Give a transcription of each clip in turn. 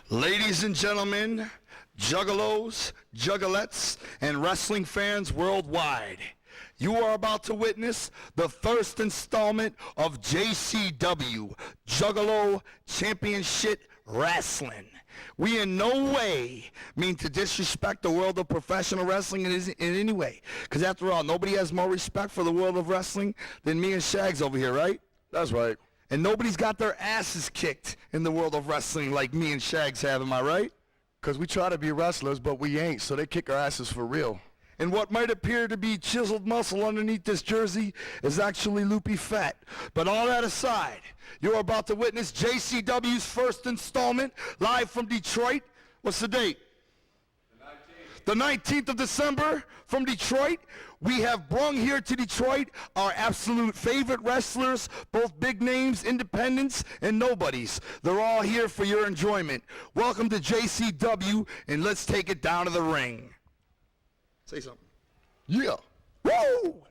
Ladies and gentlemen, juggalos, juggalettes, and wrestling fans worldwide, you are about to witness the first installment of JCW, Juggalo Championship Wrestling. We in no way mean to disrespect the world of professional wrestling in any way, because after all, nobody has more respect for the world of wrestling than me and Shags over here, right? That's right. And nobody's got their asses kicked in the world of wrestling like me and Shags have, am I right? Because we try to be wrestlers, but we ain't, so they kick our asses for real. And what might appear to be chiseled muscle underneath this jersey is actually loopy fat. But all that aside, you're about to witness JCW's first installment live from Detroit. What's the date? The 19th of December from Detroit. We have brung here to Detroit our absolute favorite wrestlers, both big names, independents, and nobodies. They're all here for your enjoyment. Welcome to JCW, and let's take it down to the ring. Say something. Yeah. Woo!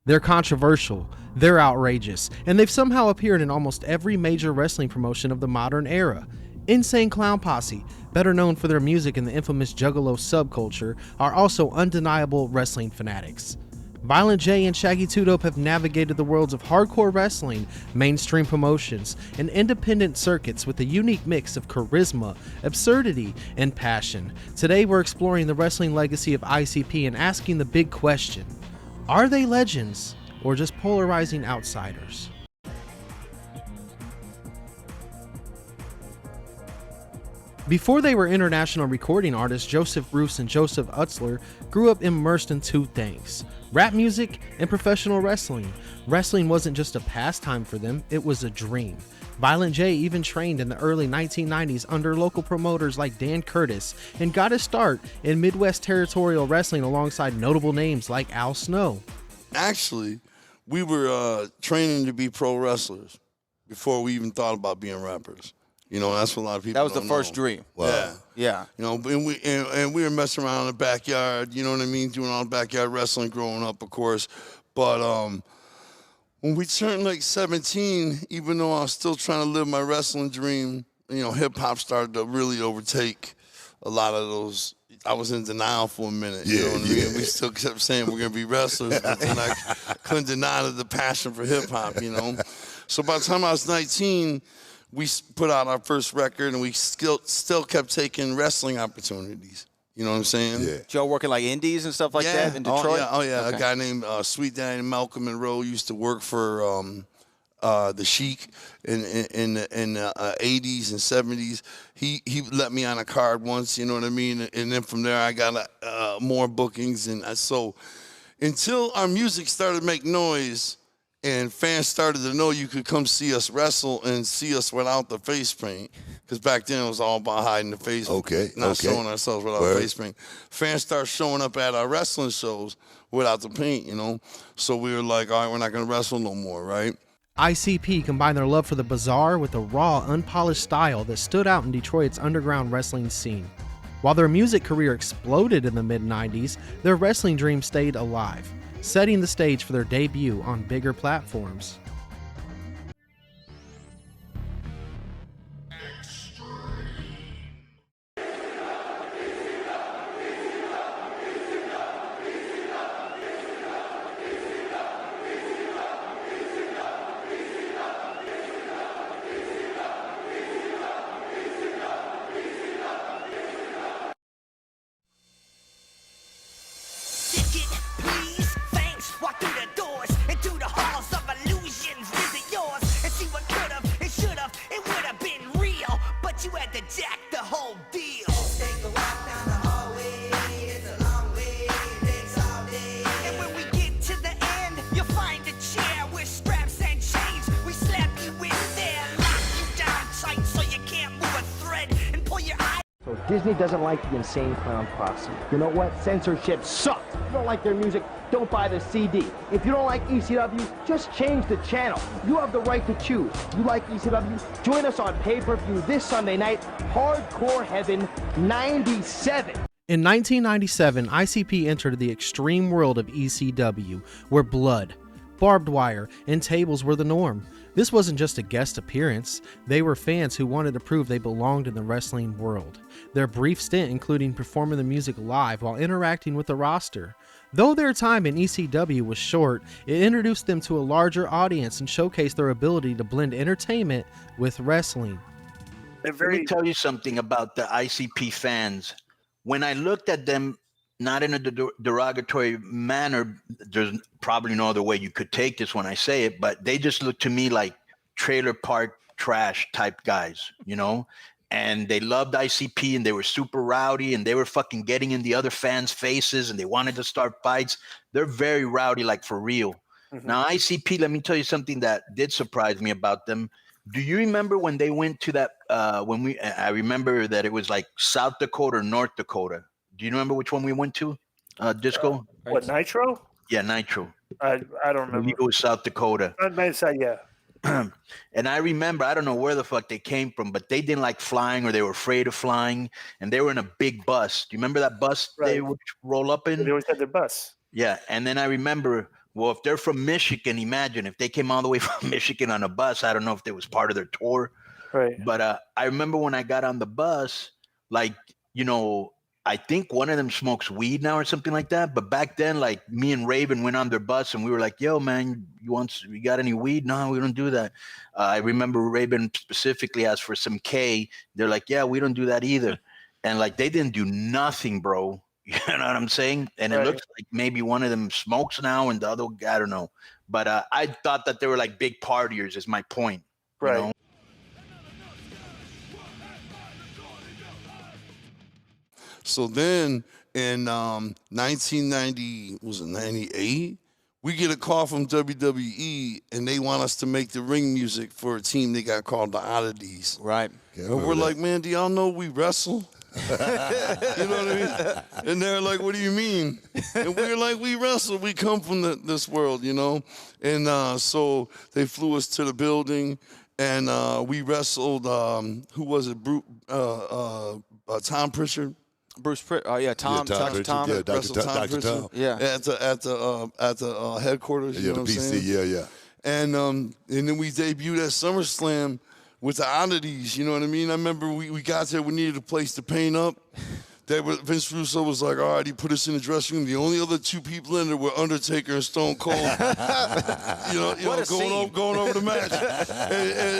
They're controversial, they're outrageous, and they've somehow appeared in almost every major wrestling promotion of the modern era. Insane Clown Posse, better known for their music and the infamous Juggalo subculture, are also undeniable wrestling fanatics. Violent J and Shaggy 2 Dope have navigated the worlds of hardcore wrestling, mainstream promotions, and independent circuits with a unique mix of charisma, absurdity, and passion. Today we're exploring the wrestling legacy of ICP and asking the big question: are they legends or just polarizing outsiders? Before they were international recording artists, Joseph Bruce and Joseph Utzler grew up immersed in two things: rap music and professional wrestling. Wrestling wasn't just a pastime for them, it was a dream. Violent J even trained in the early 1990s under local promoters like Dan Curtis and got his start in Midwest territorial wrestling alongside notable names like Al Snow. Actually, we were training to be pro wrestlers before we even thought about being rappers. You know, that's what a lot of people That was the don't first know. dream. Wow. Yeah. You know, and we were messing around in the backyard, you know what I mean, doing all the backyard wrestling growing up, of course. But when we turned like 17, even though I was still trying to live my wrestling dream, you know, hip-hop started to really overtake a lot of those. I was in denial for a minute, you know what I mean? We still kept saying we're going to be wrestlers, but then I couldn't deny the passion for hip-hop, you know? So by the time I was 19, we put out our first record, and we still kept taking wrestling opportunities. You know what I'm saying? Yeah. Joe working like indies and stuff like that in Detroit? Oh, yeah. Okay. A guy named Sweet Daddy Malcolm Monroe used to work for the Sheik in the 80s and 70s. He let me on a card once, you know what I mean? And then from there, I got more bookings. And so until our music started to make noise, and fans started to know you could come see us wrestle and see us without the face paint. Because back then it was all about hiding the face. Not showing ourselves without face paint. Fans started showing up at our wrestling shows without the paint, you know. So we were like, all right, we're not going to wrestle no more, right? ICP combined their love for the bizarre with a raw, unpolished style that stood out in Detroit's underground wrestling scene. While their music career exploded in the mid-90s, their wrestling dream stayed alive, setting the stage for their debut on bigger platforms. So Disney doesn't like the Insane Clown Posse. You know what? Censorship sucks. If you don't like their music, don't buy the CD. If you don't like ECW, just change the channel. You have the right to choose. You like ECW? Join us on pay-per-view this Sunday night, Hardcore Heaven 97. In 1997, ICP entered the extreme world of ECW, where blood, barbed wire, and tables were the norm. This wasn't just a guest appearance, they were fans who wanted to prove they belonged in the wrestling world. Their brief stint including performing the music live while interacting with the roster. Though their time in ECW was short, it introduced them to a larger audience and showcased their ability to blend entertainment with wrestling. Let me tell you something about the ICP fans. When I looked at them, not in a derogatory manner, there's probably no other way you could take this when I say it, but they just look to me like trailer park trash type guys, you know? And they loved ICP and they were super rowdy and they were fucking getting in the other fans' faces and they wanted to start fights. They're very rowdy, like for real. Mm-hmm. Now, ICP, let me tell you something that did surprise me about them. Do you remember when they went to that, I remember that it was like South Dakota or North Dakota. Do you remember which one we went to, Disco? What, Nitro? Yeah, Nitro. I don't remember. I believe it was South Dakota. I might say, yeah. And I remember, I don't know where the fuck they came from, but they didn't like flying or they were afraid of flying. And they were in a big bus. Do you remember that bus they would roll up in? They always had their bus. Yeah. And then I remember, well, if they're from Michigan, imagine if they came all the way from Michigan on a bus. I don't know if it was part of their tour. Right. But I remember when I got on the bus, like, you know, I think one of them smokes weed now or something like that. But back then, like me and Raven went on their bus and we were like, yo, man, you got any weed? No, we don't do that. I remember Raven specifically asked for some K. They're like, yeah, we don't do that either. And like, they didn't do nothing, bro. You know what I'm saying? And it looks like maybe one of them smokes now and the other, I don't know. But I thought that they were like big partiers is my point. Right. You know? So then in 1990, was it 98? We get a call from WWE and they want us to make the ring music for a team they got called the Oddities. Right. And we're like, man, do y'all know we wrestle? You know what I mean? And they're like, what do you mean? And we're like, we wrestle. We come from this world, you know? And so they flew us to the building and we wrestled, who was it? Tom Pritchard. Bruce Pritt. Oh yeah, Tom. Yeah, Dr. Tom. Yeah, Dr. Tom. Yeah. At the headquarters. Yeah, you know the what I'm BC. saying? Yeah. And then we debuted at SummerSlam with the Oddities. You know what I mean? I remember we got there. We needed a place to paint up. Vince Russo was like, all right, he put us in the dressing room. The only other two people in there were Undertaker and Stone Cold. going over the match.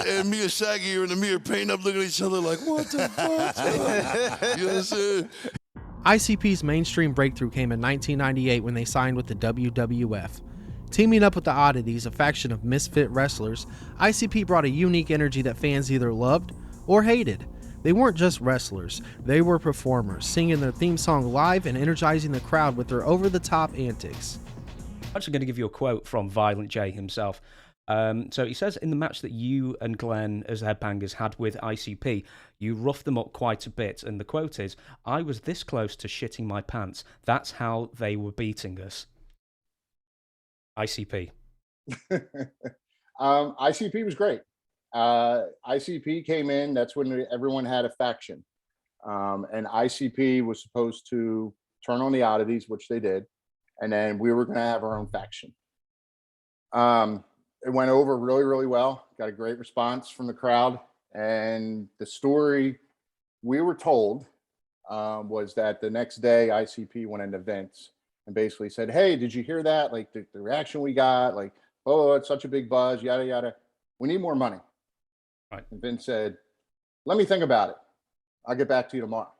and me and Shaggy are in the mirror painting up, looking at each other like, what the fuck? You know what I'm saying? ICP's mainstream breakthrough came in 1998 when they signed with the WWF. Teaming up with the Oddities, a faction of misfit wrestlers, ICP brought a unique energy that fans either loved or hated. They weren't just wrestlers, they were performers, singing their theme song live and energizing the crowd with their over-the-top antics. I'm actually going to give you a quote from Violent J himself. So he says, in the match that you and Glenn as headbangers had with ICP, you roughed them up quite a bit. And the quote is, I was this close to shitting my pants. That's how they were beating us. ICP. ICP was great. ICP came in, that's when everyone had a faction. And ICP was supposed to turn on the Oddities, which they did. And then we were going to have our own faction. It went over really, really well. Got a great response from the crowd. And the story we were told was that the next day ICP went into Vince and basically said, hey, did you hear that? Like the reaction we got, like, oh, it's such a big buzz, yada, yada. We need more money. Right. And Vince said, let me think about it. I'll get back to you tomorrow.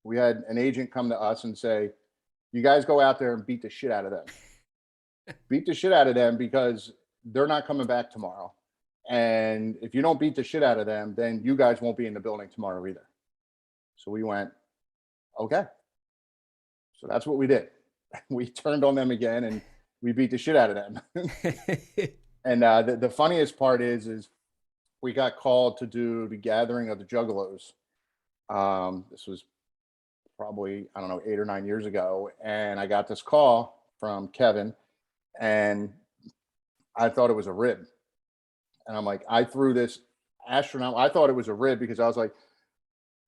We had an agent come to us and say, you guys go out there and beat the shit out of them. Beat the shit out of them because they're not coming back tomorrow. And if you don't beat the shit out of them, then you guys won't be in the building tomorrow either. So we went, okay. So that's what we did. We turned on them again and we beat the shit out of them. And the funniest part is we got called to do the Gathering of the Juggalos. This was probably, 8 or 9 years ago. And I got this call from Kevin and I thought it was a rib. And I'm like, I threw this astronaut. I thought it was a rib because I was like,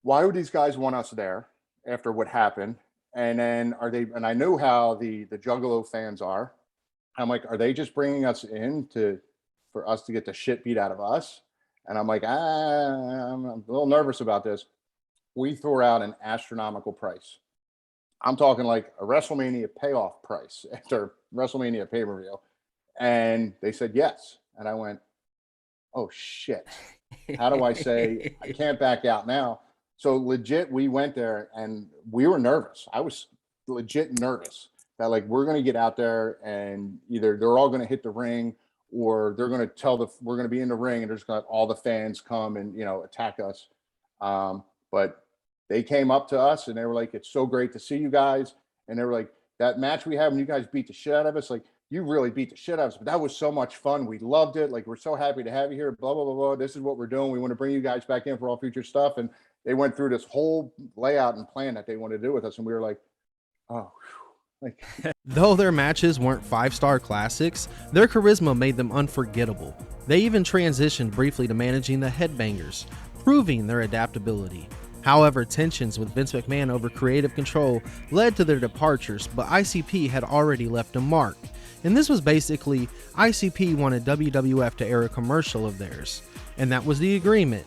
why would these guys want us there after what happened? And then and I knew how the Juggalo fans are. I'm like, are they just bringing us in for us to get the shit beat out of us? And I'm like, I'm a little nervous about this. We threw out an astronomical price. I'm talking like a WrestleMania payoff price after WrestleMania pay-per-view. And they said yes. And I went, oh shit. How do I say I can't back out now? So legit, we went there and we were nervous. I was legit nervous that like we're going to get out there and either they're all going to hit the ring or they're going to we're going to be in the ring and there's going to all the fans come and, you know, attack us. But they came up to us and they were like, it's so great to see you guys. And they were like, that match we had when you guys beat the shit out of us, like you really beat the shit out of us, but that was so much fun. We loved it. Like, we're so happy to have you here, blah, blah, blah, blah. This is what we're doing. We want to bring you guys back in for all future stuff. And they went through this whole layout and plan that they wanted to do with us. And we were like, oh, like. Though their matches weren't 5-star classics, their charisma made them unforgettable. They even transitioned briefly to managing the Headbangers, proving their adaptability. However, tensions with Vince McMahon over creative control led to their departures, but ICP had already left a mark. And this was basically, ICP wanted WWF to air a commercial of theirs. And that was the agreement.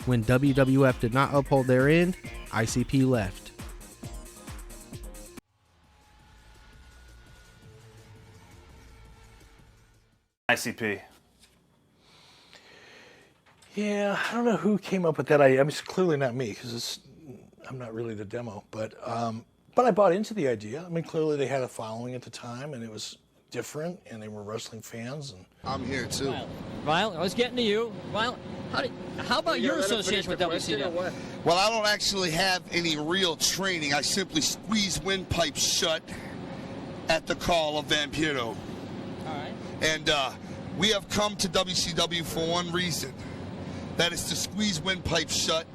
When WWF did not uphold their end, ICP left. ICP. Yeah, I don't know who came up with that idea. I mean, it's clearly not me because I'm not really the demo, but I bought into the idea. I mean, clearly they had a following at the time, and it was different, and they were wrestling fans. And I'm here too. Ryle, I was getting to you. Ryle, how about your association with WCW? Well, I don't actually have any real training. I simply squeeze windpipes shut at the call of Vampiro. All right. And we have come to WCW for one reason. That is to squeeze windpipes shut,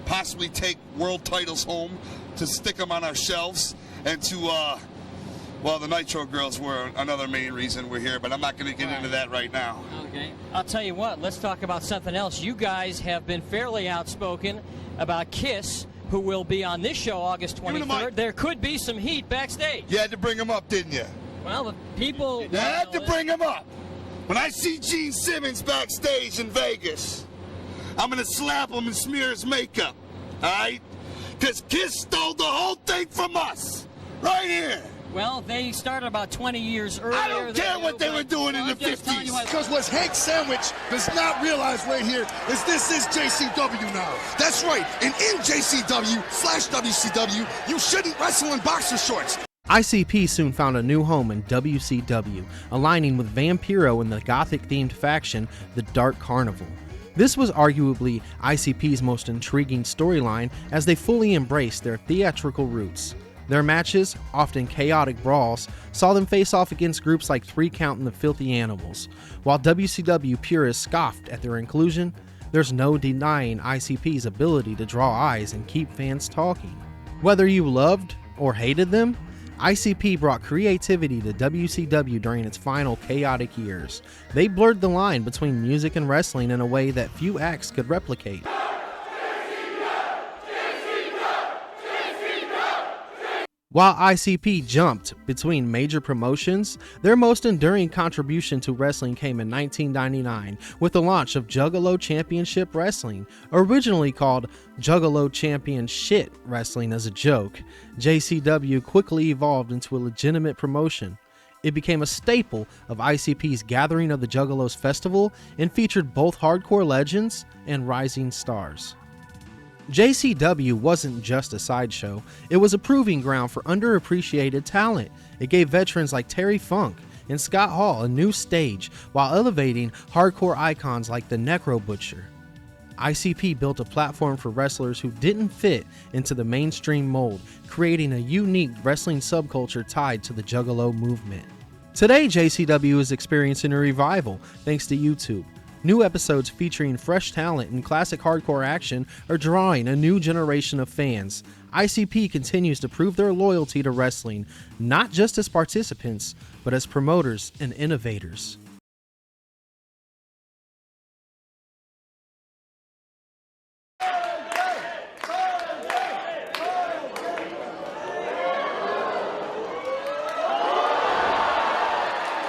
possibly take world titles home, to stick them on our shelves, and to, well, the Nitro Girls were another main reason we're here, but I'm not going to get into that right now. Okay. I'll tell you what, let's talk about something else. You guys have been fairly outspoken about Kiss, who will be on this show August 23rd. There could be some heat backstage. You had to bring them up, didn't you? Well, the people... You had to bring them up. When I see Gene Simmons backstage in Vegas, I'm going to slap him and smear his makeup, all right? Because Kiss stole the whole thing from us, right here. Well, they started about 20 years earlier. I don't care what they were doing in the 50s. Because what Hank Sandwich does not realize right here is this is JCW now. That's right. And in JCW/WCW, you shouldn't wrestle in boxer shorts. ICP soon found a new home in WCW, aligning with Vampiro and the Gothic-themed faction, the Dark Carnival. This was arguably ICP's most intriguing storyline as they fully embraced their theatrical roots. Their matches, often chaotic brawls, saw them face off against groups like 3 Count and the Filthy Animals. While WCW purists scoffed at their inclusion, there's no denying ICP's ability to draw eyes and keep fans talking. Whether you loved or hated them, ICP brought creativity to WCW during its final chaotic years. They blurred the line between music and wrestling in a way that few acts could replicate. While ICP jumped between major promotions, their most enduring contribution to wrestling came in 1999 with the launch of Juggalo Championship Wrestling. Originally called Juggalo Championship Wrestling as a joke, JCW quickly evolved into a legitimate promotion. It became a staple of ICP's Gathering of the Juggalos festival and featured both hardcore legends and rising stars. JCW wasn't just a sideshow, it was a proving ground for underappreciated talent. It gave veterans like Terry Funk and Scott Hall a new stage while elevating hardcore icons like the Necro Butcher. ICP built a platform for wrestlers who didn't fit into the mainstream mold, creating a unique wrestling subculture tied to the Juggalo movement. Today, JCW is experiencing a revival thanks to YouTube. New episodes featuring fresh talent and classic hardcore action are drawing a new generation of fans. ICP continues to prove their loyalty to wrestling, not just as participants, but as promoters and innovators.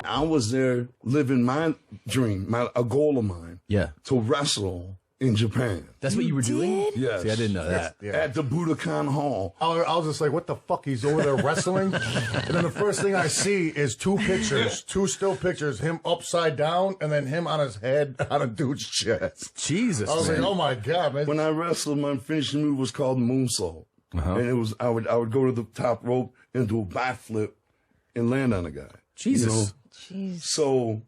Now was there living my dream, a goal of mine. Yeah. To wrestle in Japan. That's what you were doing? Yes. See, I didn't know that. At the Budokan Hall. I was just like, what the fuck? He's over there wrestling? And then the first thing I see is two still pictures, him upside down, and then him on his head on a dude's chest. Jesus, I was like, oh my God, man. When I wrestled, my finishing move was called moonsault. And it was I would go to the top rope and do a backflip and land on a guy. Jesus. So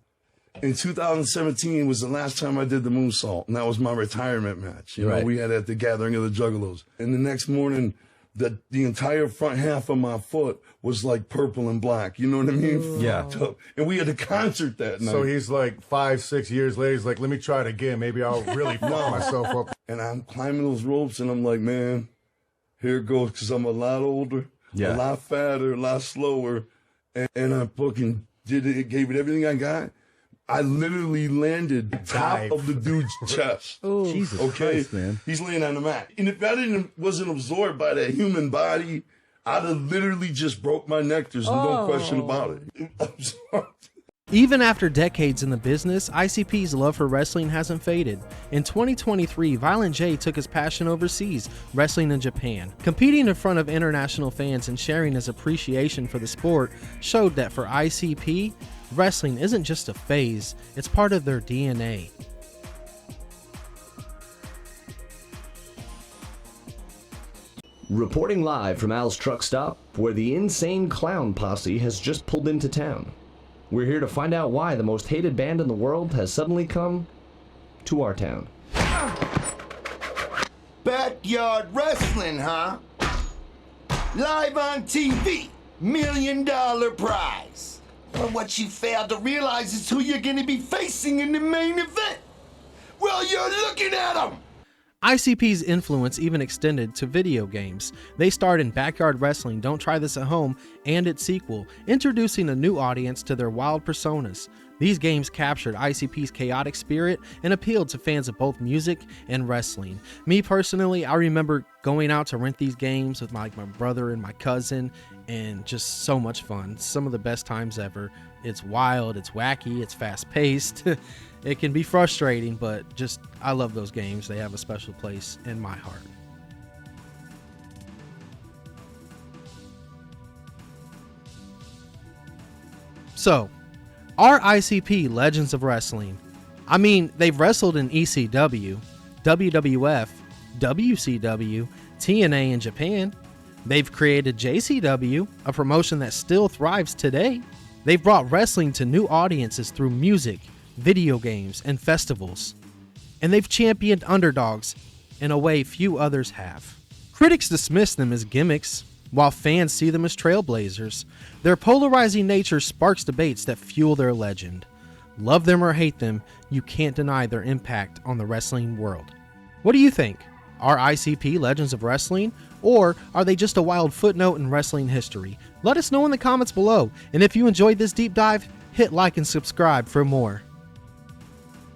in 2017 was the last time I did the moonsault, and that was my retirement match. You know, we had at the Gathering of the Juggalos. And the next morning, the entire front half of my foot was like purple and black. You know what I mean? Yeah. And we had a concert that night. So he's like 5-6 years later, he's like, let me try it again. Maybe I'll really fuck myself up. And I'm climbing those ropes, and I'm like, man, here it goes, because I'm a lot older, a lot fatter, a lot slower. And I fucking did it, gave it everything I got. I literally landed top of the dude's chest. Oh, Jesus Christ, man. He's laying on the mat. And if I wasn't absorbed by that human body, I'd have literally just broke my neck. There's no question about it. I'm sorry. Even after decades in the business, ICP's love for wrestling hasn't faded. In 2023, Violent J took his passion overseas, wrestling in Japan. Competing in front of international fans and sharing his appreciation for the sport showed that for ICP, wrestling isn't just a phase, it's part of their DNA. Reporting live from Al's truck stop, where the Insane Clown Posse has just pulled into town. We're here to find out why the most hated band in the world has suddenly come to our town. Backyard wrestling, huh? Live on TV, $1 million prize. Well, what you failed to realize is who you're gonna be facing in the main event. Well, you're looking at them. ICP's influence even extended to video games. They starred in Backyard Wrestling Don't Try This at Home and its sequel, introducing a new audience to their wild personas. These games captured ICP's chaotic spirit and appealed to fans of both music and wrestling. Me personally, I remember going out to rent these games with my brother and my cousin, and just so much fun. Some of the best times ever. It's wild, it's wacky, it's fast-paced. It can be frustrating, but just, I love those games. They have a special place in my heart. So, are ICP legends of wrestling? I mean, they've wrestled in ECW, WWF, WCW, TNA in Japan. They've created JCW, a promotion that still thrives today. They've brought wrestling to new audiences through music, video games, and festivals. And they've championed underdogs in a way few others have. Critics dismiss them as gimmicks, while fans see them as trailblazers. Their polarizing nature sparks debates that fuel their legend. Love them or hate them, you can't deny their impact on the wrestling world. What do you think? Are ICP legends of wrestling, or are they just a wild footnote in wrestling history? Let us know in the comments below, and if you enjoyed this deep dive, hit like and subscribe for more.